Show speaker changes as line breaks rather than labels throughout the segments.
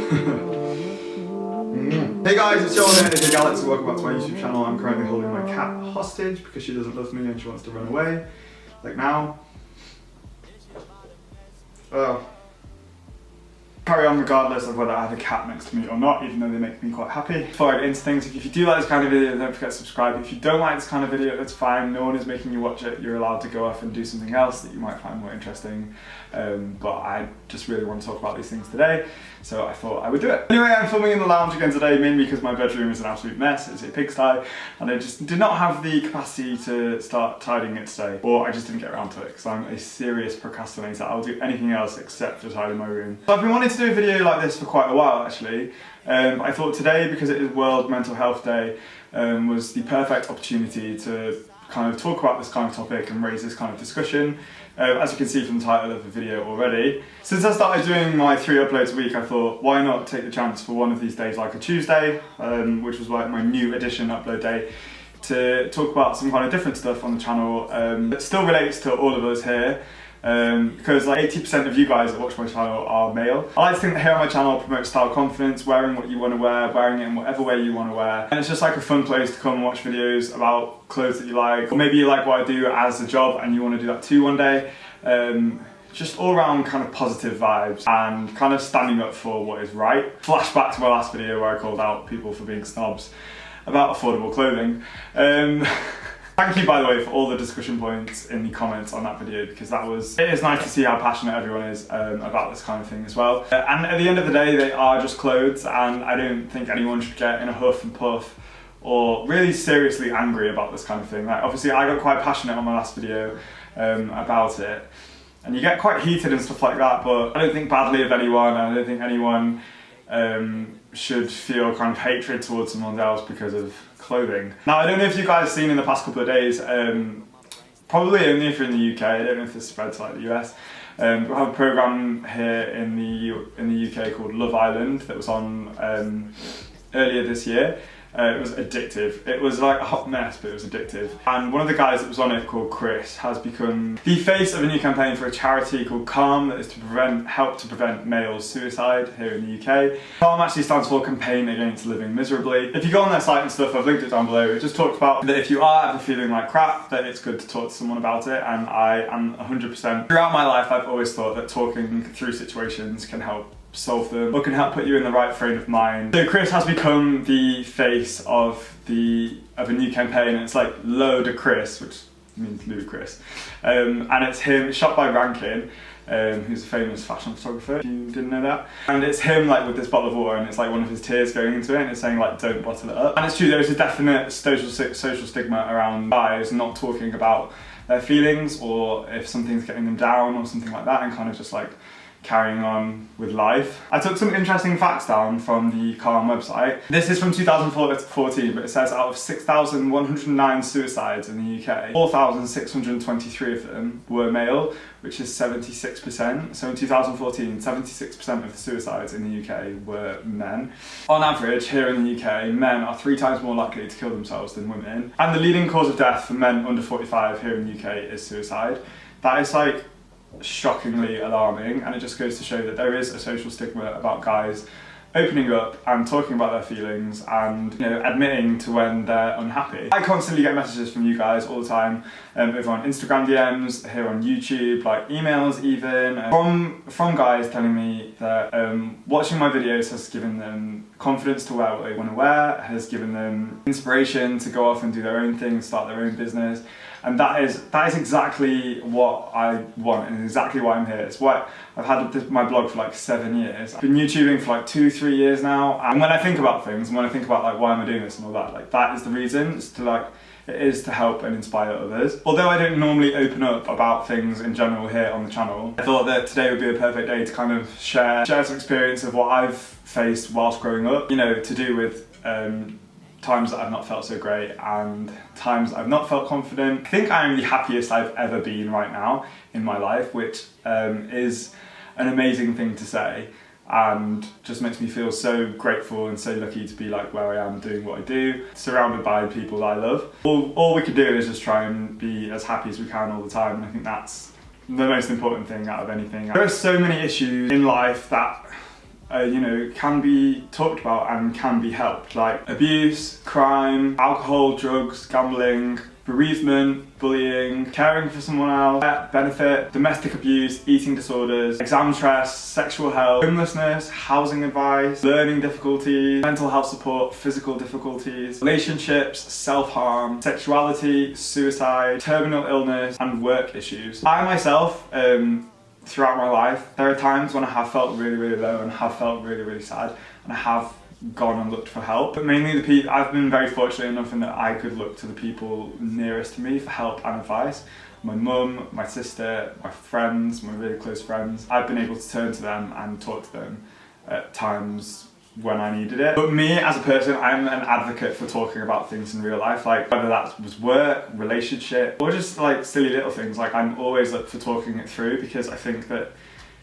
Hey guys, it's Joel here, it's Gallucks, and welcome back to my YouTube channel. I'm currently holding my cat hostage because she doesn't love me and she wants to run away. Like now. Oh. Carry on regardless of whether I have a cat next to me or not, even though they make me quite happy. Before I get into things, if you do like this kind of video, don't forget to subscribe. If you don't like this kind of video, that's fine. No one is making you watch it. You're allowed to go off and do something else that you might find more interesting. But I just really want to talk about these things today, so I thought I would do it. Anyway, I'm filming in the lounge again today, mainly because my bedroom is an absolute mess. It's a pigsty, and I just did not have the capacity to start tidying it today, or I just didn't get around to it, because I'm a serious procrastinator. I'll do anything else except for tidy my room. So I've been wanting to do a video like this for quite a while, actually. I thought today, because it is World Mental Health Day, was the perfect opportunity to kind of talk about this kind of topic and raise this kind of discussion. As you can see from the title of the video already. Since I started doing my 3 uploads a week, I thought, why not take the chance for one of these days, like a Tuesday, which was like my new edition upload day, to talk about some kind of different stuff on the channel that still relates to all of us here. Because like 80% of you guys that watch my channel are male. I like to think that here on my channel I promote style confidence, wearing what you want to wear, wearing it in whatever way you want to wear. And it's just like a fun place to come and watch videos about clothes that you like. Or maybe you like what I do as a job and you want to do that too one day. Just all around kind of positive vibes and kind of standing up for what is right. Flashback to my last video where I called out people for being snobs about affordable clothing. Thank you, by the way, for all the discussion points in the comments on that video, because it is nice to see how passionate everyone is about this kind of thing as well. And at the end of the day, they are just clothes, and I don't think anyone should get in a huff and puff or really seriously angry about this kind of thing. Like, obviously, I got quite passionate on my last video about it, and you get quite heated and stuff like that, but I don't think badly of anyone, and I don't think anyone should feel kind of hatred towards someone else because of clothing. Now, I don't know if you guys have seen in the past couple of days, probably only if you're in the UK, I don't know if this spread to like the US, we have a programme here in the UK called Love Island that was on earlier this year. It was addictive. It was like a hot mess, but it was addictive. And one of the guys that was on it, called Chris, has become the face of a new campaign for a charity called CALM, that is to help to prevent male suicide here in the UK. CALM actually stands for Campaign Against Living Miserably. If you go on their site and stuff, I've linked it down below, it just talks about that if you are ever feeling like crap, that it's good to talk to someone about it, and I am 100%. Throughout my life, I've always thought that talking through situations can help solve them, or can help put you in the right frame of mind. So Chris has become the face of a new campaign, and it's like Ludicrous, which means ludicrous. And it's him, it's shot by Rankin, who's a famous fashion photographer, if you didn't know that. And it's him like with this bottle of water, and it's like one of his tears going into it, and it's saying like, don't bottle it up. And it's true, there's a definite social stigma around guys not talking about their feelings, or if something's getting them down or something like that, and kind of just like carrying on with life. I took some interesting facts down from the CALM website. This is from 2014, but it says out of 6,109 suicides in the UK, 4,623 of them were male, which is 76%. So in 2014, 76% of the suicides in the UK were men. On average, here in the UK, men are 3 times more likely to kill themselves than women. And the leading cause of death for men under 45 here in the UK is suicide. That is like shockingly alarming, and it just goes to show that there is a social stigma about guys opening up and talking about their feelings and, you know, admitting to when they're unhappy. I constantly get messages from you guys all the time, over on Instagram DMs, here on YouTube, like emails even, from guys telling me that watching my videos has given them confidence to wear what they want to wear, has given them inspiration to go off and do their own thing, start their own business. And that is exactly what I want, and exactly why I'm here. It's why I've had my blog for like 7 years. I've been YouTubing for like 2-3 years now. And when I think about things, and when I think about like why am I doing this and all that, like that is the reason. It is to help and inspire others. Although I don't normally open up about things in general here on the channel, I thought that today would be a perfect day to kind of share some experience of what I've faced whilst growing up. You know, to do with times that I've not felt so great and times I've not felt confident. I think I am the happiest I've ever been right now in my life, which is an amazing thing to say, and just makes me feel so grateful and so lucky to be like where I am doing what I do, surrounded by people that I love. All we can do is just try and be as happy as we can all the time, and I think that's the most important thing out of anything. There are so many issues in life that you know, can be talked about and can be helped, like abuse, crime, alcohol, drugs, gambling, bereavement, bullying, caring for someone else, pet benefit, domestic abuse, eating disorders, exam stress, sexual health, homelessness, housing advice, learning difficulties, mental health support, physical difficulties, relationships, self-harm, sexuality, suicide, terminal illness, and work issues. I myself, throughout my life, there are times when I have felt really, really low and have felt really, really sad, and I have gone and looked for help. But mainly the people, I've been very fortunate enough in that I could look to the people nearest to me for help and advice. My mum, my sister, my friends, my really close friends. I've been able to turn to them and talk to them at times when I needed it. But me as a person, I'm an advocate for talking about things in real life, like whether that was work, relationship, or just like silly little things. Like I'm always up for talking it through, because I think that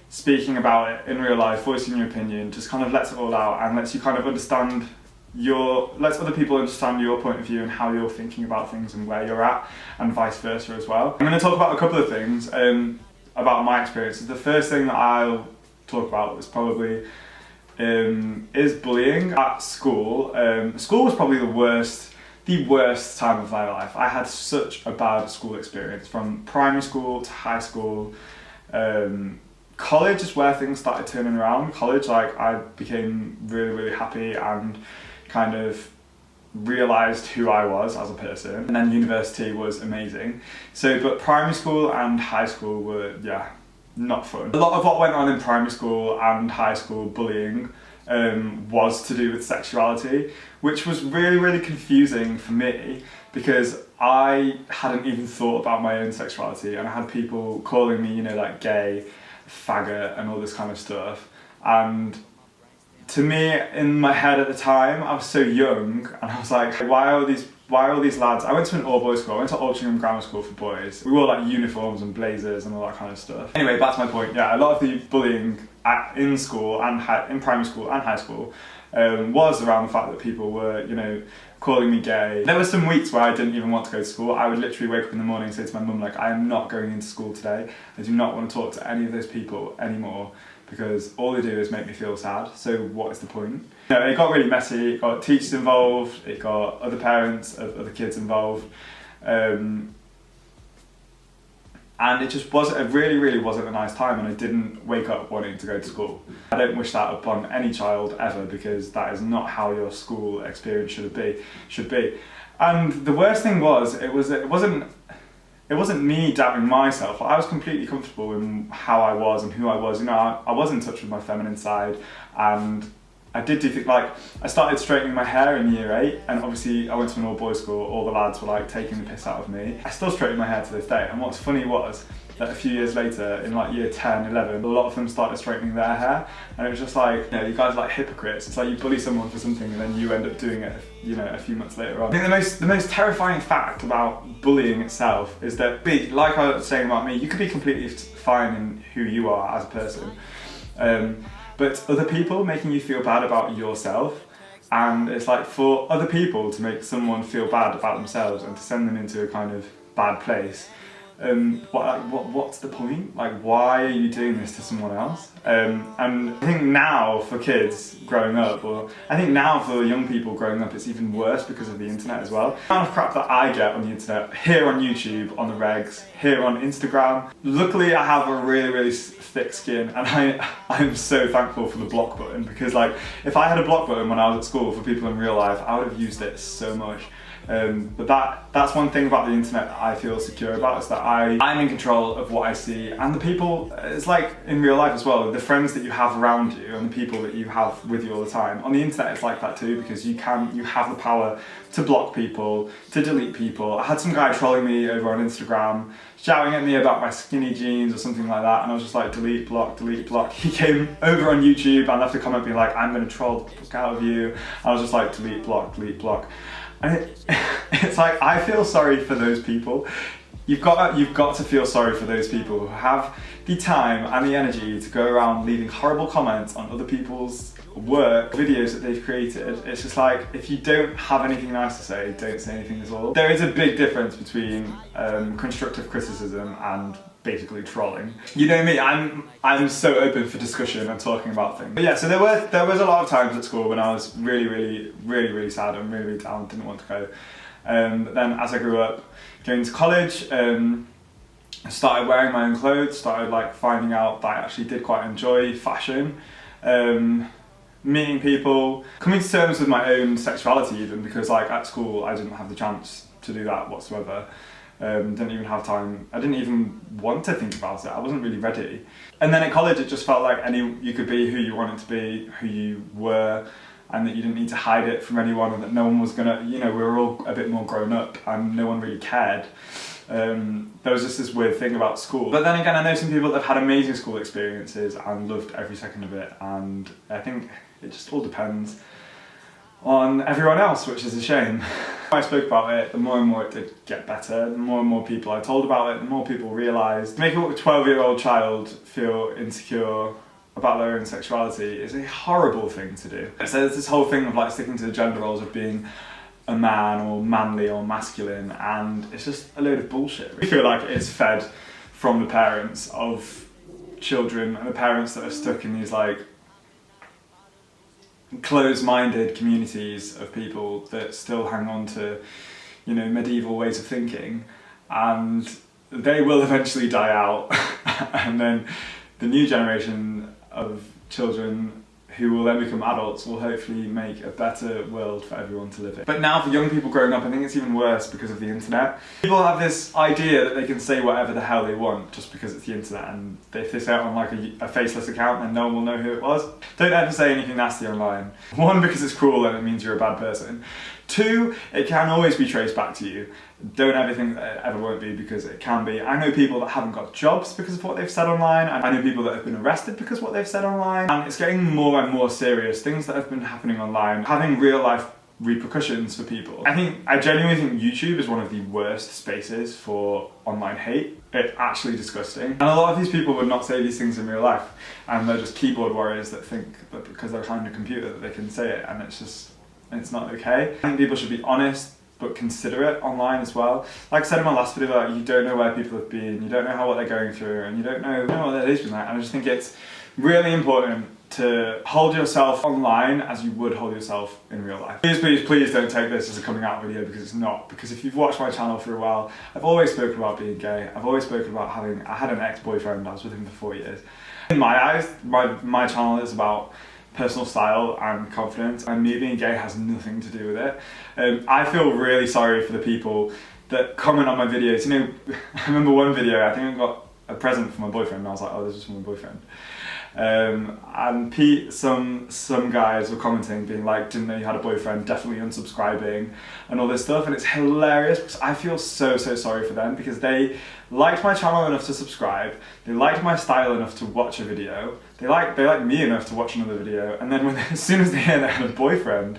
speaking about it in real life, voicing your opinion, just kind of lets it all out and lets you kind of understand lets other people understand your point of view and how you're thinking about things and where you're at, and vice versa as well. I'm going to talk about a couple of things about my experiences. The first thing that I'll talk about is probably is bullying at school. School was probably the worst time of my life. I had such a bad school experience, from primary school to high school. College is where things started turning around. College, like, I became really, really happy and kind of realised who I was as a person. And then university was amazing. But primary school and high school were, yeah, not fun. A lot of what went on in primary school and high school bullying was to do with sexuality, which was really, really confusing for me, because I hadn't even thought about my own sexuality, and I had people calling me, you know, like gay, faggot, and all this kind of stuff. And to me, in my head at the time, I was so young, and I was like, why are all these lads? I went to an all-boys school. I went to Altrincham Grammar School for boys. We wore like uniforms and blazers and all that kind of stuff. Anyway, back to my point. Yeah, a lot of the bullying in school and in primary school and high school was around the fact that people were, you know, calling me gay. There were some weeks where I didn't even want to go to school. I would literally wake up in the morning and say to my mum, like, I am not going into school today. I do not want to talk to any of those people anymore, because all they do is make me feel sad. So what is the point? You know, it got really messy. It got teachers involved. It got other parents of other kids involved. And it just wasn't, it really, really wasn't a nice time, and I didn't wake up wanting to go to school. I don't wish that upon any child ever, because that is not how your school experience should be. And the worst thing was, it wasn't me doubting myself. I was completely comfortable in how I was and who I was. You know, I was in touch with my feminine side, and I did do things like, I started straightening my hair in year 8, and obviously I went to an all-boys school. All the lads were like taking the piss out of me. I still straighten my hair to this day, and what's funny was that a few years later, in like year 10, 11, a lot of them started straightening their hair, and it was just like, you know, you guys are like hypocrites. It's like you bully someone for something and then you end up doing it, you know, a few months later on. I think the most terrifying fact about bullying itself is that, like I was saying about me, you could be completely fine in who you are as a person. But other people making you feel bad about yourself, and it's like for other people to make someone feel bad about themselves and to send them into a kind of bad place. What's the point? Like, why are you doing this to someone else? And I think now for kids growing up, or I think now for young people growing up, it's even worse because of the internet as well. The amount of crap that I get on the internet, here on YouTube, on the regs, here on Instagram. Luckily, I have a really, really thick skin, and I'm so thankful for the block button, because like, if I had a block button when I was at school for people in real life, I would have used it so much. But that's one thing about the internet that I feel secure about, is that I'm in control of what I see, and the people, it's like in real life as well, the friends that you have around you and the people that you have with you all the time. On the internet it's like that too, because you have the power to block people, to delete people. I had some guy trolling me over on Instagram, shouting at me about my skinny jeans or something like that, and I was just like, delete, block, delete, block. He came over on YouTube and left a comment being like, I'm going to troll the fuck out of you. I was just like, delete, block, delete, block. And it's like, I feel sorry for those people. you've got to feel sorry for those people who have the time and the energy to go around leaving horrible comments on other people's work, videos that they've created. It's just like, if you don't have anything nice to say, don't say anything at all. There is a big difference between constructive criticism and basically trolling. You know me, I'm so open for discussion and talking about things. But yeah, so there was a lot of times at school when I was really sad and really down, didn't want to go. But then as I grew up, going to college, I started wearing my own clothes, started like finding out that I actually did quite enjoy fashion, meeting people, coming to terms with my own sexuality even, because like at school I didn't have the chance to do that whatsoever. Didn't even have time, I didn't even want to think about it, I wasn't really ready. And then at college it just felt like you could be who you wanted to be, who you were, and that you didn't need to hide it from anyone, and that no one was gonna, you know, we were all a bit more grown up and no one really cared. There was just this weird thing about school. But then again, I know some people that have had amazing school experiences and loved every second of it, and I think it just all depends on everyone else, which is a shame. I spoke about it, the more and more it did get better, the more and more people I told about it, the more people realised. Making a 12-year-old child feel insecure about their own sexuality is a horrible thing to do. So there's this whole thing of like sticking to the gender roles of being a man or manly or masculine, and it's just a load of bullshit. I feel like it's fed from the parents of children, and the parents that are stuck in these like closed-minded communities of people that still hang on to, you know, medieval ways of thinking, and they will eventually die out and then the new generation of children who will then become adults will hopefully make a better world for everyone to live in. But now for young people growing up, I think it's even worse because of the internet. People have this idea that they can say whatever the hell they want just because it's the internet, and if they say it on like a faceless account, then no one will know who it was. Don't ever say anything nasty online. One, because it's cruel and it means you're a bad person. Two, it can always be traced back to you. Don't ever think that it ever won't be, because it can be. I know people that haven't got jobs because of what they've said online, and I know people that have been arrested because of what they've said online, and it's getting more and more serious. Things that have been happening online, having real life repercussions for people. I genuinely think YouTube is one of the worst spaces for online hate. It's actually disgusting. And a lot of these people would not say these things in real life, and they're just keyboard warriors that think that because they're behind a computer that they can say it, and it's not okay. I think people should be honest but considerate online as well. Like I said in my last video, like, you don't know where people have been, you don't know what they're going through, and you don't know what their day's been like. And I just think it's really important to hold yourself online as you would hold yourself in real life. Please don't take this as a coming out video, because it's not. Because if you've watched my channel for a while, I've always spoken about being gay. I've always spoken about I had an ex-boyfriend, I was with him for 4 years. In my eyes, my channel is about personal style and confidence, and me being gay has nothing to do with it. I feel really sorry for the people that comment on my videos. You know, I remember one video, I think I got a present for my boyfriend, and I was like, oh, this is for my boyfriend. And some guys were commenting, being like, didn't know you had a boyfriend, definitely unsubscribing, and all this stuff, and it's hilarious because I feel so sorry for them, because they liked my channel enough to subscribe, they liked my style enough to watch a video, they like me enough to watch another video, and then as soon as they hear they had a boyfriend,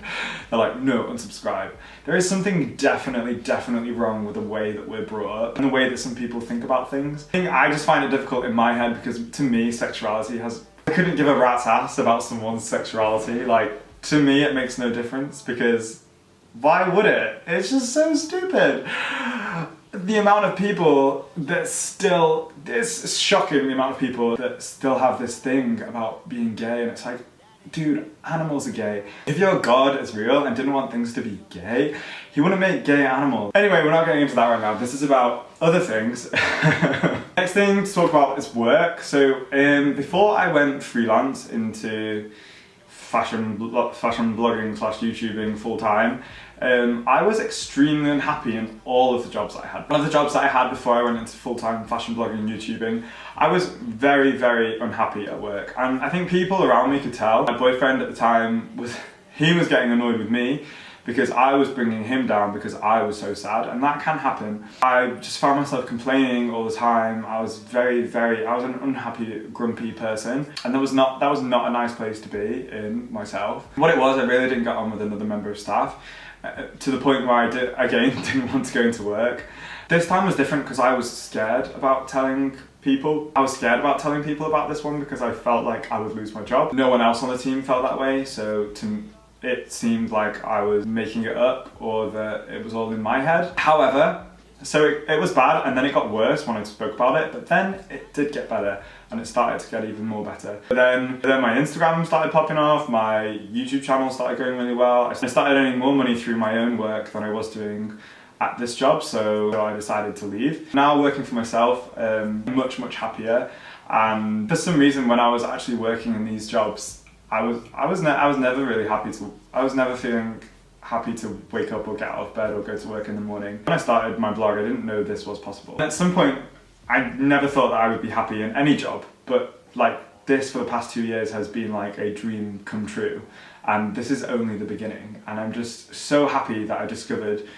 they're like, no, unsubscribe. There is something definitely wrong with the way that we're brought up and the way that some people think about things. I just find it difficult in my head, because to me, sexuality I couldn't give a rat's ass about someone's sexuality. Like, to me it makes no difference, because why would it? It's just so stupid. The amount of people that still, it's shocking, the amount of people that still have this thing about being gay, and it's like, dude, animals are gay. If your God is real and didn't want things to be gay, he wouldn't make gay animals. Anyway, we're not getting into that right now. This is about other things. Next thing to talk about is work. So before I went freelance into fashion blogging / YouTubing full time, I was extremely unhappy in all of the jobs that I had. One of the jobs that I had before I went into full-time fashion blogging and YouTubing, I was very unhappy at work. And I think people around me could tell. My boyfriend at the time was getting annoyed with me because I was bringing him down because I was so sad, and that can happen. I just found myself complaining all the time. I was I was an unhappy, grumpy person, and that was not a nice place to be in myself. What it was, I really didn't get on with another member of staff, to the point where I didn't want to go into work. This time was different because I was scared about telling people. I was scared about telling people about this one because I felt like I would lose my job. No one else on the team felt that way, so it seemed like I was making it up or that it was all in my head. However, so it was bad, and then it got worse when I spoke about it, but then it did get better and it started to get even more better. But then my Instagram started popping off, my YouTube channel started going really well. I started earning more money through my own work than I was doing at this job, so I decided to leave. Now working for myself, much happier, and for some reason when I was actually working in these jobs, I was never really happy I was never feeling happy to wake up or get out of bed or go to work in the morning. When I started my blog, I didn't know this was possible. At some point, I never thought that I would be happy in any job, but like this for the past 2 years has been like a dream come true, and this is only the beginning, and I'm just so happy that I discovered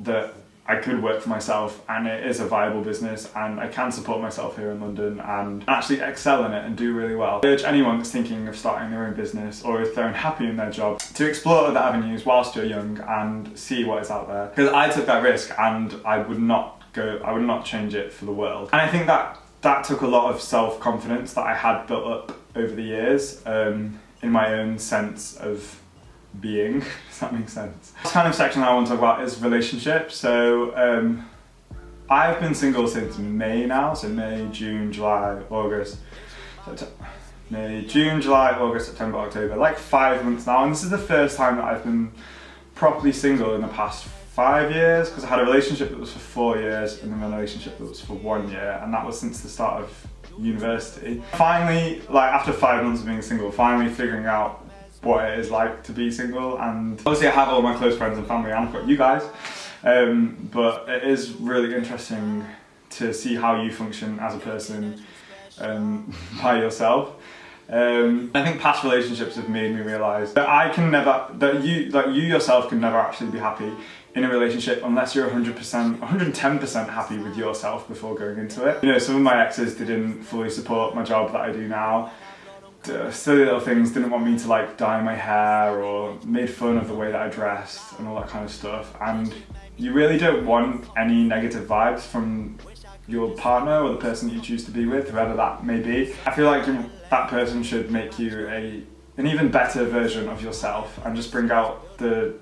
that I could work for myself and it is a viable business and I can support myself here in London and actually excel in it and do really well. I urge anyone that's thinking of starting their own business, or if they're unhappy in their job, to explore other avenues whilst you're young and see what is out there. Because I took that risk and I would not change it for the world. And I think that took a lot of self-confidence that I had built up over the years in my own sense of being. Does that make sense? This kind of section I want to talk about is relationships. So I've been single since May now, so May, June, July, August, May, June, July, August, September, October, like 5 months now, and this is the first time that I've been properly single in the past 5 years, because I had a relationship that was for 4 years and then a relationship that was for 1 year, and that was since the start of university. Finally, like after 5 months of being single, finally figuring out what it is like to be single. And obviously I have all my close friends and family and I've got you guys, but it is really interesting to see how you function as a person by yourself. I think past relationships have made me realise that you yourself can never actually be happy in a relationship unless you're 100%, 110% happy with yourself before going into it. You know, some of my exes didn't fully support my job that I do now. Silly little things, didn't want me to like dye my hair or made fun of the way that I dressed and all that kind of stuff, and you really don't want any negative vibes from your partner or the person that you choose to be with, whoever that may be. I feel like that person should make you an even better version of yourself and just bring out the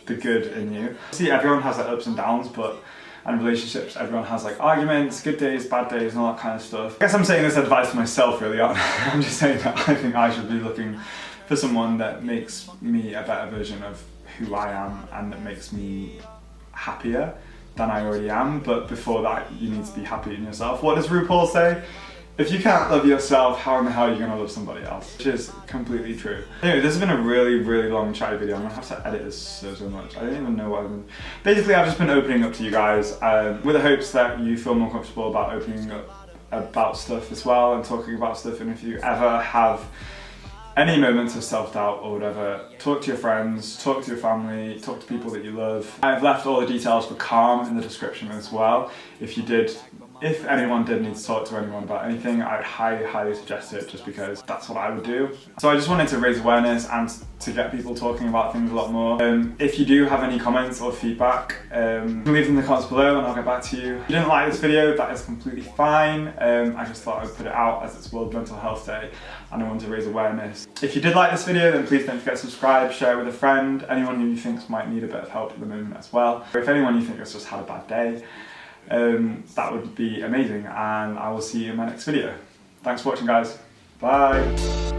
good in you. See, everyone has their ups and downs, and relationships, everyone has like arguments, good days, bad days, and all that kind of stuff. I guess I'm saying this advice to myself really, aren't I? I'm just saying that I think I should be looking for someone that makes me a better version of who I am and that makes me happier than I already am. But before that, you need to be happy in yourself. What does RuPaul say? If you can't love yourself, how in the hell are you going to love somebody else? Which is completely true. Anyway, this has been a really long chatty video. I'm going to have to edit this so much. I don't even know what I've been... Basically, I've just been opening up to you guys with the hopes that you feel more comfortable about opening up about stuff as well and talking about stuff. And if you ever have any moments of self-doubt or whatever, talk to your friends, talk to your family, talk to people that you love. I've left all the details for Calm in the description as well. If anyone did need to talk to anyone about anything, I'd highly suggest it, just because that's what I would do. So I just wanted to raise awareness and to get people talking about things a lot more. If you do have any comments or feedback, you can leave them in the comments below and I'll get back to you. If you didn't like this video, that is completely fine. I just thought I'd put it out as it's World Mental Health Day and I wanted to raise awareness. If you did like this video, then please don't forget to subscribe, share it with a friend, anyone who you think might need a bit of help at the moment as well. Or if anyone you think has just had a bad day, that would be amazing, and I will see you in my next video. Thanks for watching, guys. Bye.